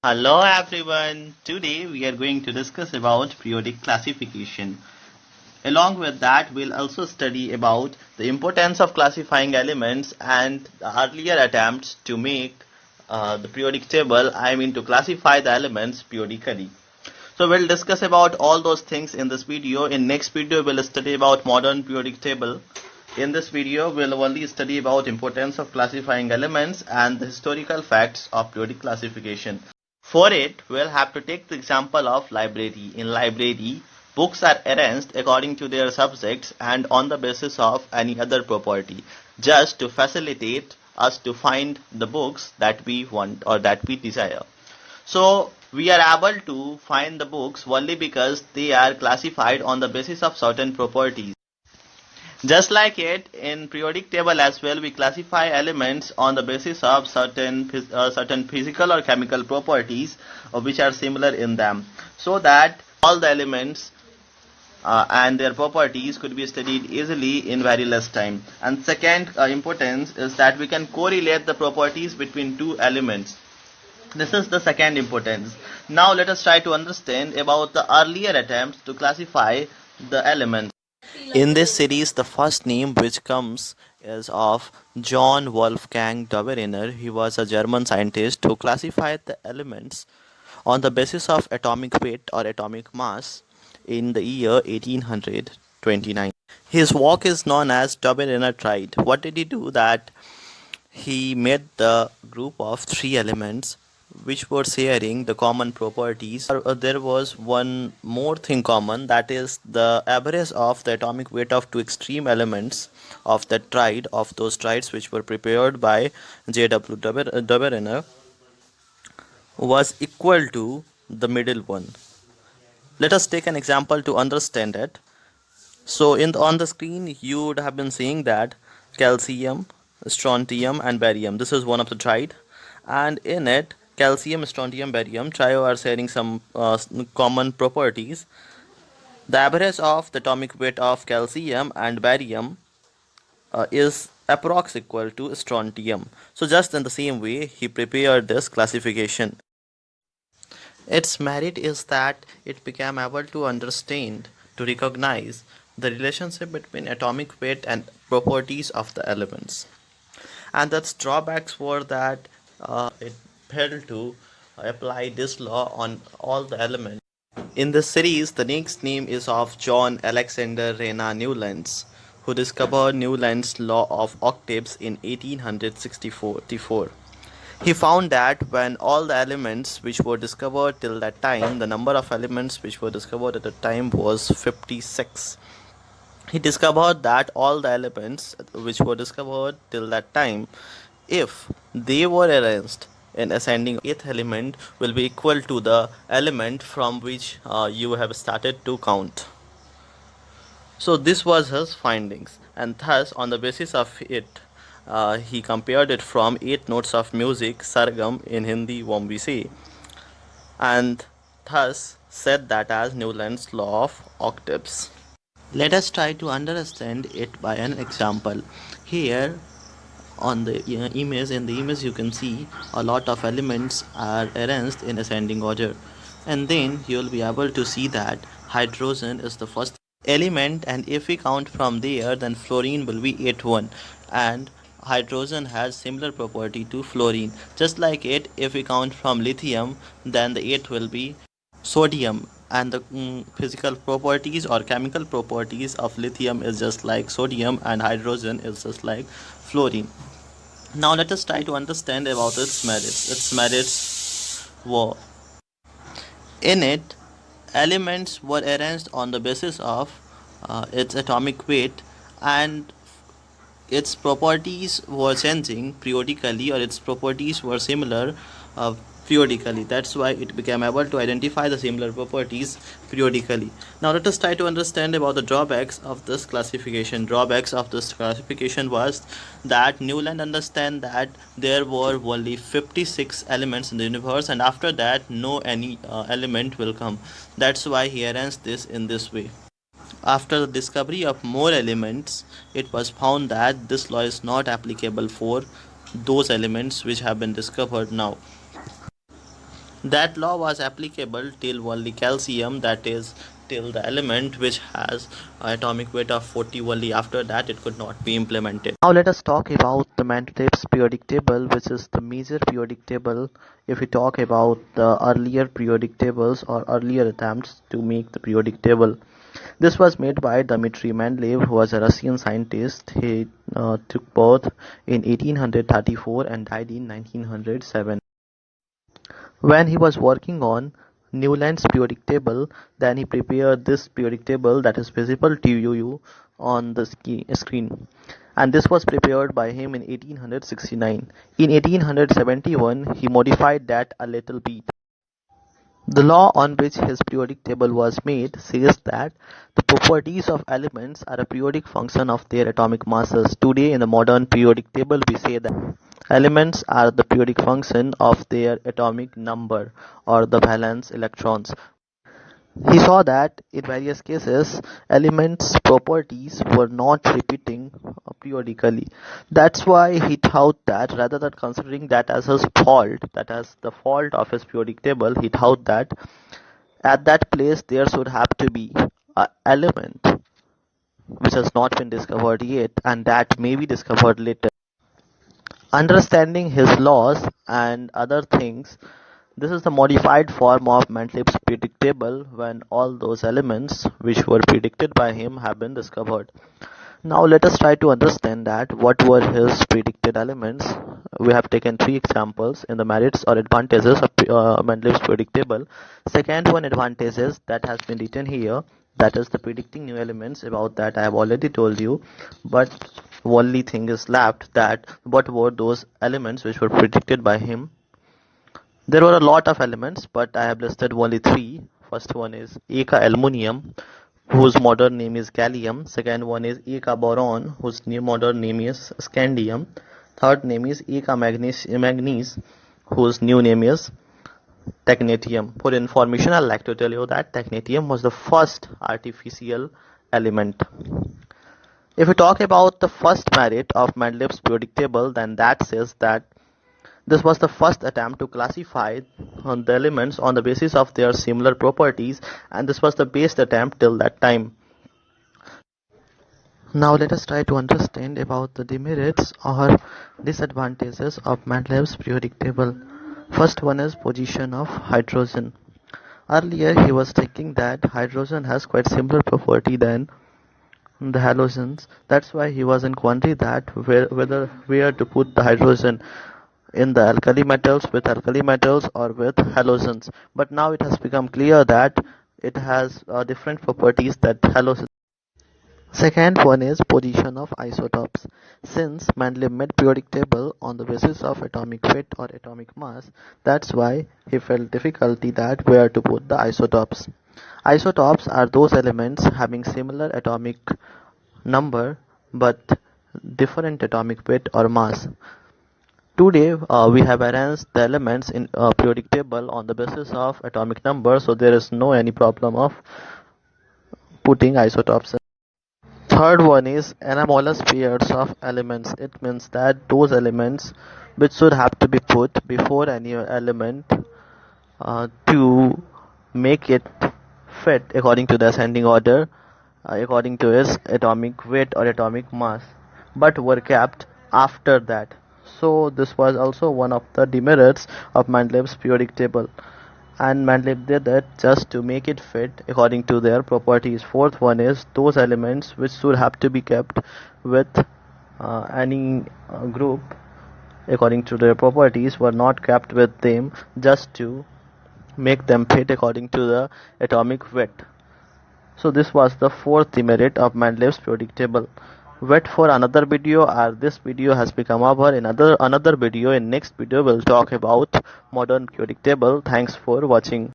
Hello everyone. Today we are going to discuss about periodic classification. Along with that, we'll also study about the importance of classifying elements and the earlier attempts to make the periodic table, to classify the elements periodically. So we'll discuss about all those things in this video. In next video, we'll study about modern periodic table. In this video, we'll only study about importance of classifying elements and the historical facts of periodic classification. For it, we'll have to take the example of library. In library, books are arranged according to their subjects and on the basis of any other property, just to facilitate us to find the books that we want or that we desire. So we are able to find the books only because they are classified on the basis of certain properties. Just like it, in periodic table as well, we classify elements on the basis of certain physical or chemical properties which are similar in them, so that all the elements and their properties could be studied easily in very less time. And second importance is that we can correlate the properties between two elements. This is the second importance. Now let us try to understand about the earlier attempts to classify the elements. In this series, the first name which comes is of John Wolfgang Dobereiner. He was a German scientist who classified the elements on the basis of atomic weight or atomic mass in the year 1829. His work is known as Dobereiner Triad. What did he do? That he made the group of three elements which were sharing the common properties. There was one more thing common, that is the average of the atomic weight of two extreme elements of that triad, of those triads which were prepared by J.W. Dobereiner, was equal to the middle one. Let us take an example to understand it. So on the screen you would have been seeing that calcium, strontium and barium, this is one of the triad, and in it calcium, strontium, barium trio are sharing some common properties. The average of the atomic weight of calcium and barium is approx equal to strontium. So just in the same way he prepared this classification. Its merit is that it became able to understand, to recognize the relationship between atomic weight and properties of the elements. And its drawbacks were that it failed to apply this law on all the elements. In this series, the next name is of John Alexander Rena Newlands, who discovered Newland's law of octaves in 1864. He found that when all the elements which were discovered till that time, the number of elements which were discovered at the time was 56. He discovered that all the elements which were discovered till that time, if they were arranged in ascending, eighth element will be equal to the element from which you have started to count. So this was his findings, and thus on the basis of it he compared it from 8 notes of music, sargam in Hindi whom we say, and thus said that as Newland's law of octaves. Let us try to understand it by an example. Here on the image, in the image you can see a lot of elements are arranged in ascending order, and then you will be able to see that hydrogen is the first element, and if we count from there, then fluorine will be 8-1, and hydrogen has similar property to fluorine. Just like it, if we count from lithium, then the 8th will be sodium, and the physical properties or chemical properties of lithium is just like sodium, and hydrogen is just like fluorine. Now let us try to understand about its merits. Its merits were, in it, elements were arranged on the basis of its atomic weight, and its properties were changing periodically, or its properties were similar periodically. That's why it became able to identify the similar properties periodically. Now let us try to understand about the drawbacks of this classification. Drawbacks of this classification was that Newland understand that there were only 56 elements in the universe, and after that no any element will come. That's why he arranged this in this way. After the discovery of more elements, it was found that this law is not applicable for those elements which have been discovered now. That law was applicable till only calcium, that is, till the element which has atomic weight of 40. Only after that it could not be implemented. Now let us talk about the Mendeleev's periodic table, which is the major periodic table if we talk about the earlier periodic tables or earlier attempts to make the periodic table. This was made by Dmitry Mendeleev, who was a Russian scientist. He took birth in 1834 and died in 1907. When he was working on Newland's periodic table, then he prepared this periodic table that is visible to you on the screen. And this was prepared by him in 1869. In 1871, he modified that a little bit. The law on which his periodic table was made says that the properties of elements are a periodic function of their atomic masses. Today, in the modern periodic table, we say that elements are the periodic function of their atomic number or the valence electrons. He saw that in various cases elements' properties were not repeating periodically. That's why he thought that rather than considering that as his fault, that as the fault of his periodic table, he thought that at that place there should have to be an element which has not been discovered yet and that may be discovered later. Understanding his laws and other things, this is the modified form of Mendeleev's periodic table when all those elements which were predicted by him have been discovered. Now let us try to understand that what were his predicted elements. We have taken three examples in the merits or advantages of Mendeleev's periodic table. Second one, advantages, that has been written here, that is the predicting new elements. About that I have already told you, but only thing is left, that what were those elements which were predicted by him. There were a lot of elements, but I have listed only three. First one is Eka aluminum, whose modern name is gallium. Second one is Eka boron, whose new modern name is scandium. Third name is Eka manganese, whose new name is technetium. For information, I'd like to tell you that technetium was the first artificial element. If we talk about the first merit of Mendeleev's periodic table, then that says that this was the first attempt to classify the elements on the basis of their similar properties, and this was the best attempt till that time. Now let us try to understand about the demerits or disadvantages of Mendeleev's periodic table. First one is position of hydrogen. Earlier he was thinking that hydrogen has quite similar property than the halogens. That's why he was in quandary that where to put the hydrogen, in the alkali metals, with alkali metals, or with halogens. But now it has become clear that it has different properties that halogens. Second one is position of isotopes. Since Mendeleev made periodic table on the basis of atomic weight or atomic mass, that's why he felt difficulty that where to put the isotopes. Isotopes are those elements having similar atomic number but different atomic weight or mass. Today we have arranged the elements in periodic table on the basis of atomic number, so there is no any problem of putting isotopes. Third one is anomalous pairs of elements. It means that those elements which should have to be put before any element to make it fit according to the ascending order, according to its atomic weight or atomic mass, but were kept after that. So this was also one of the demerits of Mendeleev's periodic table, and Mendeleev did it just to make it fit according to their properties. Fourth one is those elements which should have to be kept with any group according to their properties were not kept with them just to make them fit according to the atomic weight. So this was the fourth demerit of Mendeleev's periodic table. Wait for another video, or this video has become over. In another video, in next video we'll talk about modern periodic table. Thanks for watching.